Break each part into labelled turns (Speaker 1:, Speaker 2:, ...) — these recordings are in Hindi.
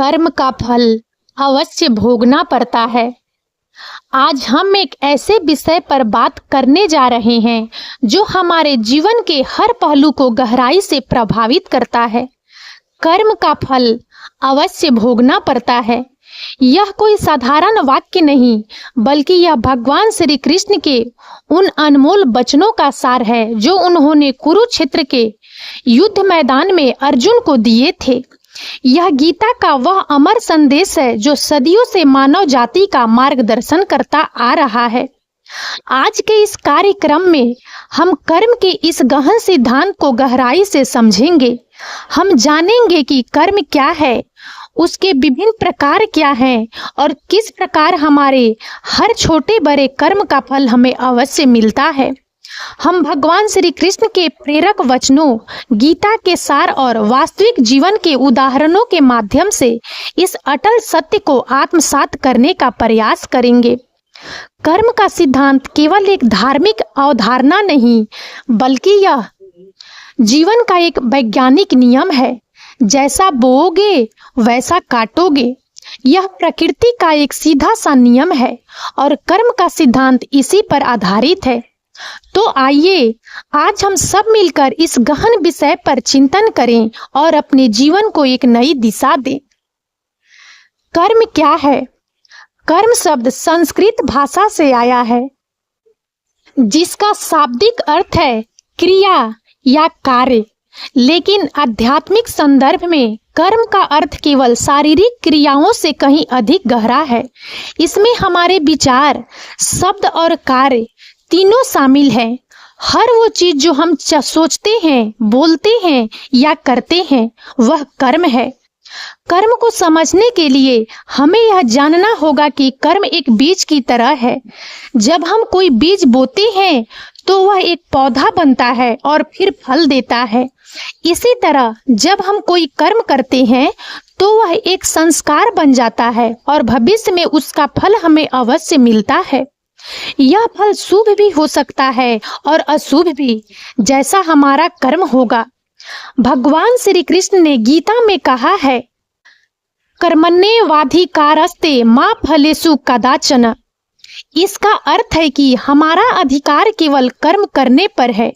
Speaker 1: कर्म का फल अवश्य भोगना पड़ता है। आज हम एक ऐसे विषय पर बात करने जा रहे हैं जो हमारे जीवन के हर पहलू को गहराई से प्रभावित करता है। कर्म का फल अवश्य भोगना पड़ता है। यह कोई साधारण वाक्य नहीं, बल्कि यह भगवान श्री कृष्ण के उन अनमोल वचनों का सार है जो उन्होंने कुरुक्षेत्र के युद्ध मैदान में अर्जुन को दिए थे। यह गीता का वह अमर संदेश है जो सदियों से मानव जाति का मार्गदर्शन करता आ रहा है। आज के इस कार्यक्रम में हम कर्म के इस गहन सिद्धांत को गहराई से समझेंगे। हम जानेंगे कि कर्म क्या है, उसके विभिन्न प्रकार क्या हैं और किस प्रकार हमारे हर छोटे बड़े कर्म का फल हमें अवश्य मिलता है। हम भगवान श्री कृष्ण के प्रेरक वचनों, गीता के सार और वास्तविक जीवन के उदाहरणों के माध्यम से इस अटल सत्य को आत्मसात करने का प्रयास करेंगे। कर्म का सिद्धांत केवल एक धार्मिक अवधारणा नहीं, बल्कि यह जीवन का एक वैज्ञानिक नियम है। जैसा बोओगे वैसा काटोगे, यह प्रकृति का एक सीधा सा नियम है और कर्म का सिद्धांत इसी पर आधारित है। तो आइए आज हम सब मिलकर इस गहन विषय पर चिंतन करें और अपने जीवन को एक नई दिशा दें। कर्म क्या है? कर्म शब्द संस्कृत भाषा से आया है, जिसका शाब्दिक अर्थ है क्रिया या कार्य। लेकिन आध्यात्मिक संदर्भ में कर्म का अर्थ केवल शारीरिक क्रियाओं से कहीं अधिक गहरा है। इसमें हमारे विचार, शब्द और कार्य तीनों शामिल हैं। हर वो चीज जो हम सोचते हैं, बोलते हैं या करते हैं, वह कर्म है। कर्म को समझने के लिए हमें यह जानना होगा कि कर्म एक बीज की तरह है। जब हम कोई बीज बोते हैं तो वह एक पौधा बनता है और फिर फल देता है। इसी तरह जब हम कोई कर्म करते हैं तो वह एक संस्कार बन जाता है और भविष्य में उसका फल हमें अवश्य मिलता है। यह फल शुभ भी हो सकता है और अशुभ भी, जैसा हमारा कर्म होगा। भगवान श्री कृष्ण ने गीता में कहा है, कर्मण्येवाधिकारस्ते मा फलेषु कदाचन। इसका अर्थ है कि हमारा अधिकार केवल कर्म करने पर है,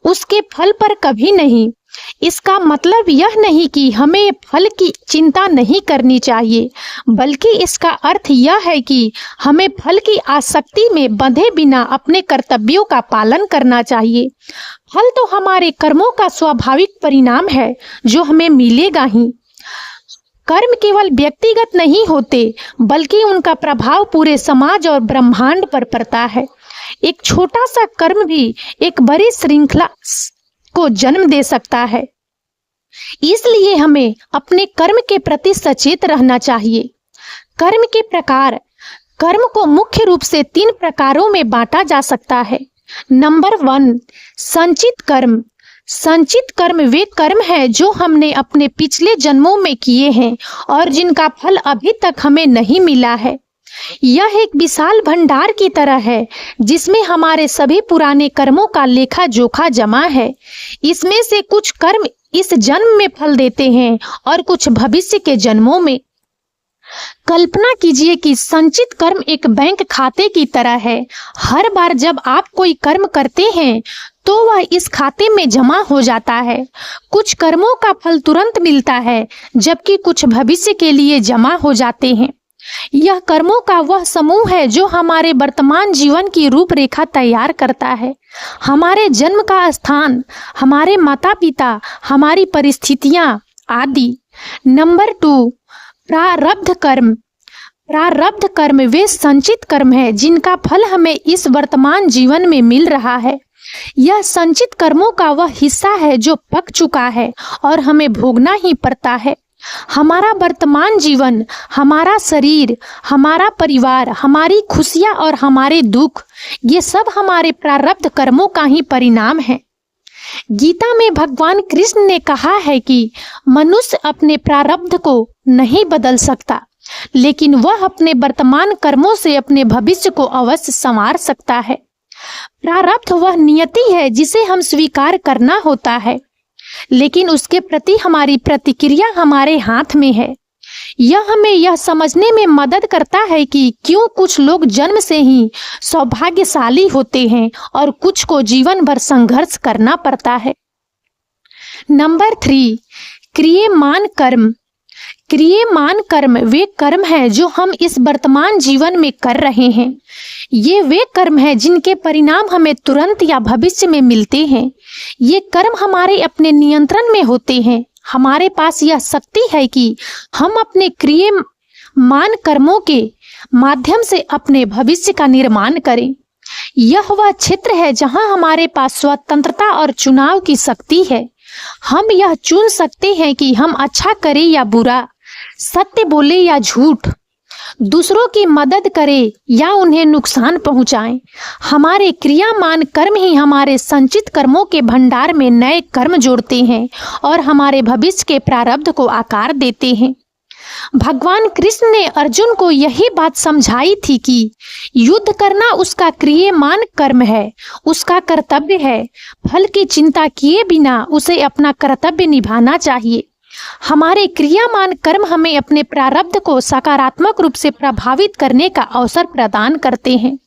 Speaker 1: उसके फल पर कभी नहीं। इसका मतलब यह नहीं कि हमें फल की चिंता नहीं करनी चाहिए, बल्कि इसका अर्थ यह है कि हमें फल की आसक्ति में बंधे बिना अपने कर्तव्यों का पालन करना चाहिए। फल तो हमारे कर्मों का स्वाभाविक परिणाम है जो हमें मिलेगा ही। कर्म केवल व्यक्तिगत नहीं होते, बल्कि उनका प्रभाव पूरे समाज और ब्रह्मांड पर पड़ता है। एक छोटा सा कर्म भी एक बड़ी श्रृंखला को जन्म दे सकता है। इसलिए हमें अपने कर्म के प्रति सचेत रहना चाहिए। कर्म के प्रकार। कर्म को मुख्य रूप से 3 प्रकारों में बांटा जा सकता है। नंबर 1, संचित कर्म। संचित कर्म वे कर्म है जो हमने अपने पिछले जन्मों में किए हैं और जिनका फल अभी तक हमें नहीं मिला है। यह एक विशाल भंडार की तरह है जिसमें हमारे सभी पुराने कर्मों का लेखा जोखा जमा है। इसमें से कुछ कर्म इस जन्म में फल देते हैं और कुछ भविष्य के जन्मों में। कल्पना कीजिए कि संचित कर्म एक बैंक खाते की तरह है। हर बार जब आप कोई कर्म करते हैं तो वह इस खाते में जमा हो जाता है। कुछ कर्मों का फल तुरंत मिलता है, जबकि कुछ भविष्य के लिए जमा हो जाते हैं। यह कर्मों का वह समूह है जो हमारे वर्तमान जीवन की रूपरेखा तैयार करता है। हमारे जन्म का स्थान, हमारे माता पिता, हमारी परिस्थितियां आदि। नंबर 2, प्रारब्ध कर्म। प्रारब्ध कर्म वे संचित कर्म है जिनका फल हमें इस वर्तमान जीवन में मिल रहा है। यह संचित कर्मों का वह हिस्सा है जो पक चुका है और हमें भोगना ही पड़ता है। हमारा वर्तमान जीवन, हमारा शरीर, हमारा परिवार, हमारी खुशियां और हमारे दुख, ये सब हमारे प्रारब्ध कर्मों का ही परिणाम है। गीता में भगवान कृष्ण ने कहा है कि मनुष्य अपने प्रारब्ध को नहीं बदल सकता, लेकिन वह अपने वर्तमान कर्मों से अपने भविष्य को अवश्य संवार सकता है। प्रारब्ध वह नियति है जिसे हम स्वीकार करना होता है, लेकिन उसके प्रति हमारी प्रतिक्रिया हमारे हाथ में है। यह हमें यह समझने में मदद करता है कि क्यों कुछ लोग जन्म से ही सौभाग्यशाली होते हैं और कुछ को जीवन भर संघर्ष करना पड़ता है। नंबर 3, क्रियमान कर्म। क्रियमान कर्म वे कर्म हैं जो हम इस वर्तमान जीवन में कर रहे हैं। ये वे कर्म हैं जिनके परिणाम हमें तुरंत या भविष्य में मिलते हैं। ये कर्म हमारे अपने नियंत्रण में होते हैं। हमारे पास यह शक्ति है कि हम अपने क्रियमान कर्मों के माध्यम से अपने भविष्य का निर्माण करें। यह वह क्षेत्र है जहां हमारे पास स्वतंत्रता और चुनाव की शक्ति है। हम यह चुन सकते हैं कि हम अच्छा करें या बुरा, सत्य बोले या झूठ, दूसरों की मदद करें या उन्हें नुकसान पहुंचाएं। हमारे क्रियामान कर्म ही हमारे संचित कर्मों के भंडार में नए कर्म जोड़ते हैं और हमारे भविष्य के प्रारब्ध को आकार देते हैं। भगवान कृष्ण ने अर्जुन को यही बात समझाई थी कि युद्ध करना उसका क्रियमान कर्म है, उसका कर्तव्य है। फल की चिंता किए बिना उसे अपना कर्तव्य निभाना चाहिए। हमारे क्रियामान कर्म हमें अपने प्रारब्ध को सकारात्मक रूप से प्रभावित करने का अवसर प्रदान करते हैं।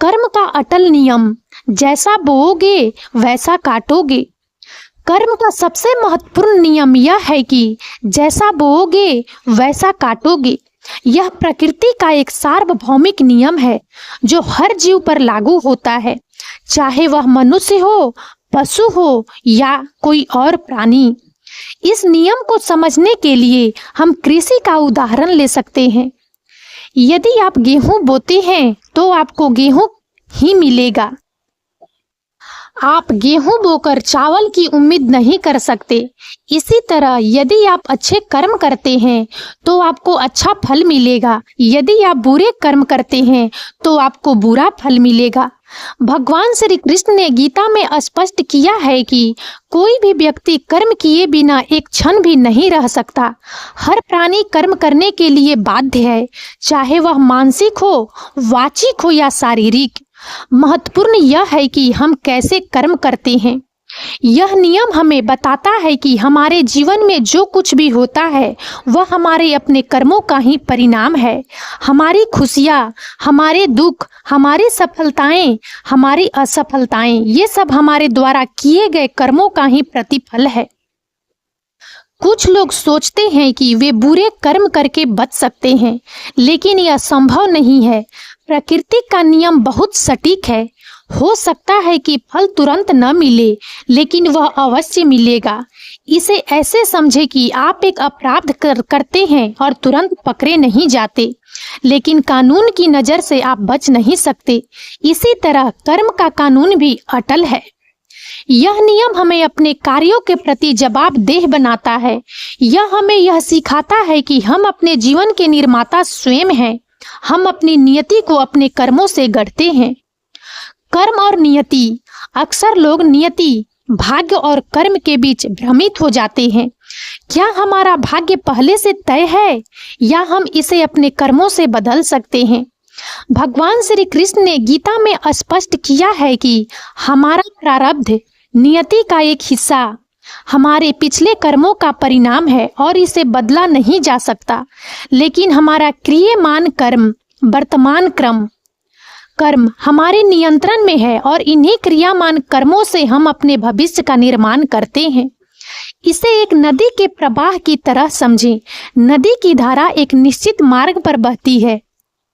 Speaker 1: कर्म का अटल नियम, जैसा बोओगे वैसा काटोगे। कर्म का सबसे महत्वपूर्ण नियम यह है कि जैसा बोओगे वैसा काटोगे। यह प्रकृति का एक सार्वभौमिक नियम है जो हर जीव पर लागू होता है, चाहे वह मनुष्य हो, पशु हो या कोई और प्राणी। इस नियम को समझने के लिए हम कृषि का उदाहरण ले सकते हैं। यदि आप गेहूं बोते हैं तो आपको गेहूं ही मिलेगा। आप गेहूं बोकर चावल की उम्मीद नहीं कर सकते। इसी तरह यदि आप अच्छे कर्म करते हैं तो आपको अच्छा फल मिलेगा। यदि आप बुरे कर्म करते हैं तो आपको बुरा फल मिलेगा। भगवान श्री कृष्ण ने गीता में स्पष्ट किया है कि कोई भी व्यक्ति कर्म किए बिना एक क्षण भी नहीं रह सकता। हर प्राणी कर्म करने के लिए बाध्य है, चाहे वह मानसिक हो, वाचिक हो या शारीरिक। महत्वपूर्ण यह है कि हम कैसे कर्म करते हैं। यह नियम हमें बताता है कि हमारे जीवन में जो कुछ भी होता है वह हमारे अपने कर्मों का ही परिणाम है। हमारी खुशियाँ, हमारे दुख, हमारी सफलताएं, हमारी असफलताएं, ये सब हमारे द्वारा किए गए कर्मों का ही प्रतिफल है। कुछ लोग सोचते हैं कि वे बुरे कर्म करके बच सकते हैं, लेकिन यह संभव नहीं है। प्रकृति का नियम बहुत सटीक है। हो सकता है कि फल तुरंत न मिले, लेकिन वह अवश्य मिलेगा। इसे ऐसे समझे कि आप एक अपराध करते हैं और तुरंत पकड़े नहीं जाते, लेकिन कानून की नज़र से आप बच नहीं सकते। इसी तरह कर्म का कानून भी अटल है। यह नियम हमें अपने कार्यों के प्रति जवाबदेह बनाता है। यह हमें यह सिखाता है कि हम अपने जीवन के निर्माता स्वयं हैं। हम अपनी नियति को अपने कर्मों से गढ़ते हैं। कर्म और नियति, अक्सर लोग नियति, भाग्य और कर्म के बीच भ्रमित हो जाते हैं। क्या हमारा भाग्य पहले से तय है या हम इसे अपने कर्मों से बदल सकते हैं? भगवान श्री कृष्ण ने गीता में स्पष्ट किया है कि हमारा प्रारब्ध नियति का एक हिस्सा हमारे पिछले कर्मों का परिणाम है और इसे बदला नहीं जा सकता। लेकिन हमारा क्रियमान कर्म, वर्तमान कर्म हमारे नियंत्रण में है और इन्हीं क्रियामान कर्मों से हम अपने भविष्य का निर्माण करते हैं। इसे एक नदी के प्रवाह की तरह समझें। नदी की धारा एक निश्चित मार्ग पर बहती है,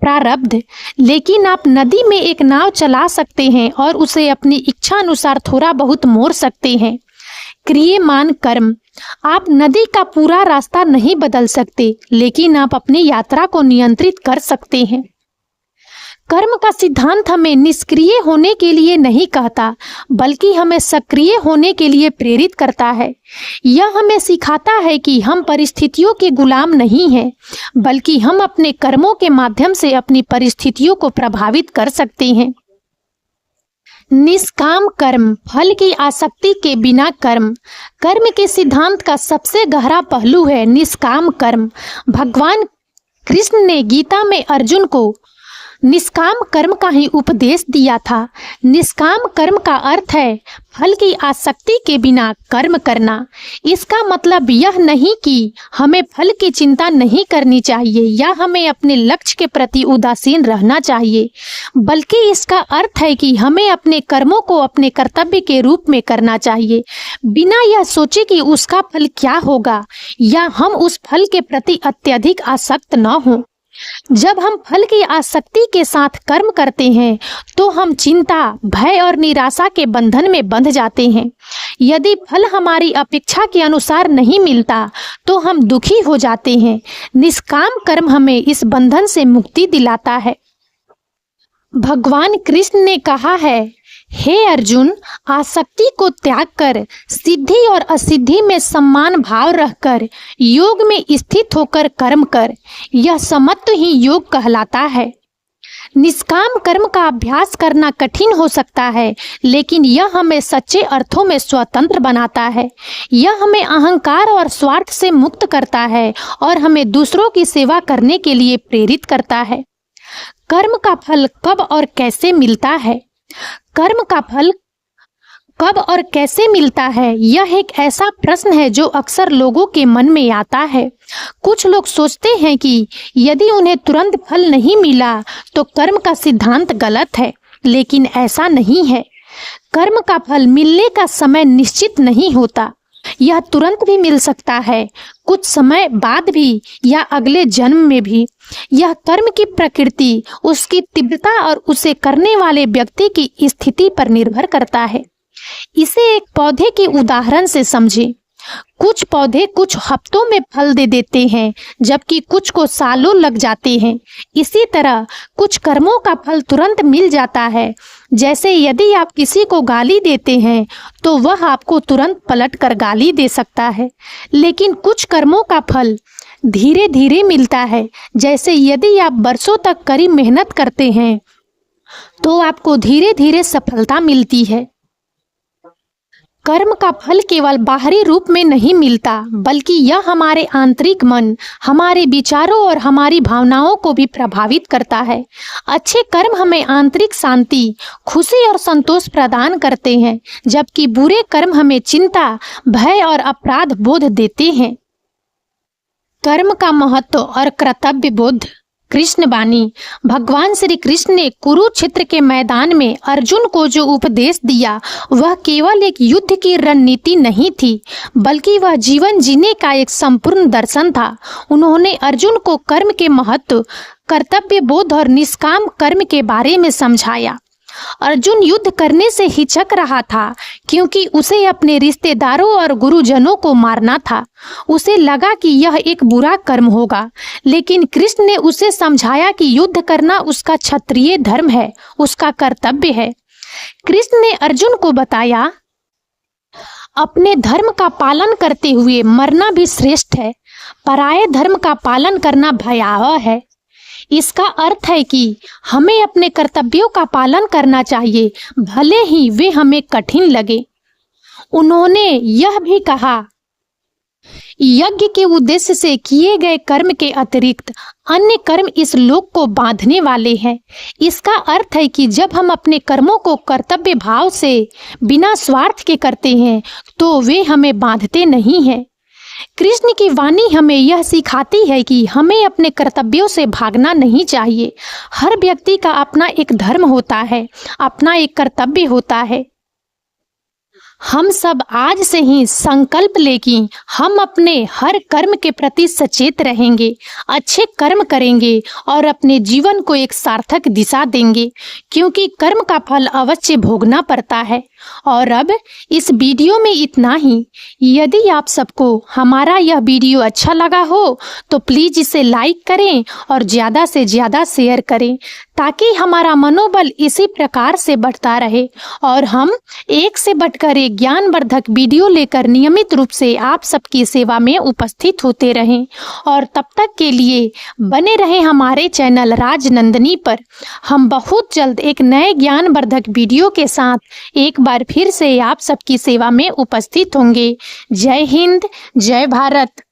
Speaker 1: प्रारब्ध, लेकिन आप नदी में एक नाव चला सकते हैं और उसे अपनी इच्छा अनुसार थोड़ा बहुत मोड़ सकते हैं। क्रियमान कर्म, आप नदी का पूरा रास्ता नहीं बदल सकते, लेकिन आप अपनी यात्रा को नियंत्रित कर सकते हैं। कर्म का सिद्धांत हमें निष्क्रिय होने के लिए नहीं कहता, बल्कि हमें सक्रिय होने के लिए प्रेरित करता है। यह हमें सिखाता है कि हम परिस्थितियों के गुलाम नहीं हैं, बल्कि हम अपने कर्मों के माध्यम से अपनी परिस्थितियों को प्रभावित कर सकते हैं। निष्काम कर्म, फल की आसक्ति के बिना कर्म। कर्म के सिद्धांत का सबसे गहरा पहलू है निष्काम कर्म। भगवान कृष्ण ने गीता में अर्जुन को निष्काम कर्म का ही उपदेश दिया था। निष्काम कर्म का अर्थ है फल की आसक्ति के बिना कर्म करना। इसका मतलब यह नहीं कि हमें फल की चिंता नहीं करनी चाहिए या हमें अपने लक्ष्य के प्रति उदासीन रहना चाहिए, बल्कि इसका अर्थ है कि हमें अपने कर्मों को अपने कर्तव्य के रूप में करना चाहिए, बिना यह सोचे कि उसका फल क्या होगा या हम उस फल के प्रति अत्यधिक आसक्त न हों। जब हम फल की आसक्ति के साथ कर्म करते हैं तो हम चिंता, भय और निराशा के बंधन में बंध जाते हैं। यदि फल हमारी अपेक्षा के अनुसार नहीं मिलता तो हम दुखी हो जाते हैं। निष्काम कर्म हमें इस बंधन से मुक्ति दिलाता है। भगवान कृष्ण ने कहा है, हे अर्जुन, आसक्ति को त्याग कर सिद्धि और असिद्धि में सम्मान भाव रखकर योग में स्थित होकर कर्म कर। यह समत्व ही योग कहलाता है। निष्काम कर्म का अभ्यास करना कठिन हो सकता है, लेकिन यह हमें सच्चे अर्थों में स्वतंत्र बनाता है। यह हमें अहंकार और स्वार्थ से मुक्त करता है और हमें दूसरों की सेवा करने के लिए प्रेरित करता है। कर्म का फल कब और कैसे मिलता है? कर्म का फल कब और कैसे मिलता है, यह एक ऐसा प्रश्न है जो अक्सर लोगों के मन में आता है। कुछ लोग सोचते हैं कि यदि उन्हें तुरंत फल नहीं मिला तो कर्म का सिद्धांत गलत है, लेकिन ऐसा नहीं है। कर्म का फल मिलने का समय निश्चित नहीं होता। यह तुरंत भी मिल सकता है, कुछ समय बाद भी या अगले जन्म में भी। यह कर्म की प्रकृति, उसकी तीव्रता और उसे करने वाले व्यक्ति की स्थिति पर निर्भर करता है। इसे एक पौधे के उदाहरण से समझें। कुछ पौधे कुछ हफ्तों में फल दे देते हैं, जबकि कुछ को सालों लग जाते हैं। इसी तरह कुछ कर्मों का फल तुरंत मिल जाता है। जैसे यदि आप किसी को गाली देते हैं तो वह आपको तुरंत पलट कर गाली दे सकता है, लेकिन कुछ कर्मों का फल धीरे धीरे मिलता है। जैसे यदि आप बरसों तक कड़ी मेहनत करते हैं तो आपको धीरे धीरे सफलता मिलती है। कर्म का फल केवल बाहरी रूप में नहीं मिलता, बल्कि यह हमारे आंतरिक मन, हमारे विचारों और हमारी भावनाओं को भी प्रभावित करता है। अच्छे कर्म हमें आंतरिक शांति, खुशी और संतोष प्रदान करते हैं, जबकि बुरे कर्म हमें चिंता, भय और अपराध बोध देते हैं। कर्म का महत्व और कर्तव्य बोध। कृष्ण वाणी। भगवान श्री कृष्ण ने कुरुक्षेत्र के मैदान में अर्जुन को जो उपदेश दिया वह केवल एक युद्ध की रणनीति नहीं थी, बल्कि वह जीवन जीने का एक संपूर्ण दर्शन था। उन्होंने अर्जुन को कर्म के महत्व, कर्तव्य बोध और निष्काम कर्म के बारे में समझाया। अर्जुन युद्ध करने से हिचक रहा था क्योंकि उसे अपने रिश्तेदारों और गुरुजनों को मारना था। उसे लगा कि यह एक बुरा कर्म होगा, लेकिन कृष्ण ने उसे समझाया कि युद्ध करना उसका क्षत्रिय धर्म है, उसका कर्तव्य है। कृष्ण ने अर्जुन को बताया, अपने धर्म का पालन करते हुए मरना भी श्रेष्ठ है। पराये धर्म का पालन करना भयावह है। इसका अर्थ है कि हमें अपने कर्तव्यों का पालन करना चाहिए, भले ही वे हमें कठिन लगे। उन्होंने यह भी कहा, यज्ञ के उद्देश्य से किए गए कर्म के अतिरिक्त अन्य कर्म इस लोक को बांधने वाले हैं। इसका अर्थ है कि जब हम अपने कर्मों को कर्तव्य भाव से बिना स्वार्थ के करते हैं तो वे हमें बांधते नहीं हैं। कृष्ण की वाणी हमें यह सिखाती है कि हमें अपने कर्तव्यों से भागना नहीं चाहिए। हर व्यक्ति का अपना एक धर्म होता है, अपना एक कर्तव्य होता है। हम सब आज से ही संकल्प लें कि हम अपने हर कर्म के प्रति सचेत रहेंगे, अच्छे कर्म करेंगे और अपने जीवन को एक सार्थक दिशा देंगे, क्योंकि कर्म का फल अवश्य भोगना पड़ता है। और अब इस वीडियो में इतना ही। यदि आप सबको हमारा यह वीडियो अच्छा लगा हो तो प्लीज इसे लाइक करें और ज़्यादा से ज़्यादा शेयर करें, ताकि हमारा मनोबल इसी प्रकार से बढ़ता रहे और हम एक से बढ़कर एक ज्ञानवर्धक वीडियो लेकर नियमित रूप से आप सबकी सेवा में उपस्थित होते रहें। और तब तक के लिए बने रहें हमारे चैनल राजनंदिनी पर। हम बहुत जल्द एक नए ज्ञानवर्धक वीडियो के साथ एक बार फिर से आप सबकी सेवा में उपस्थित होंगे। जय हिंद, जय भारत।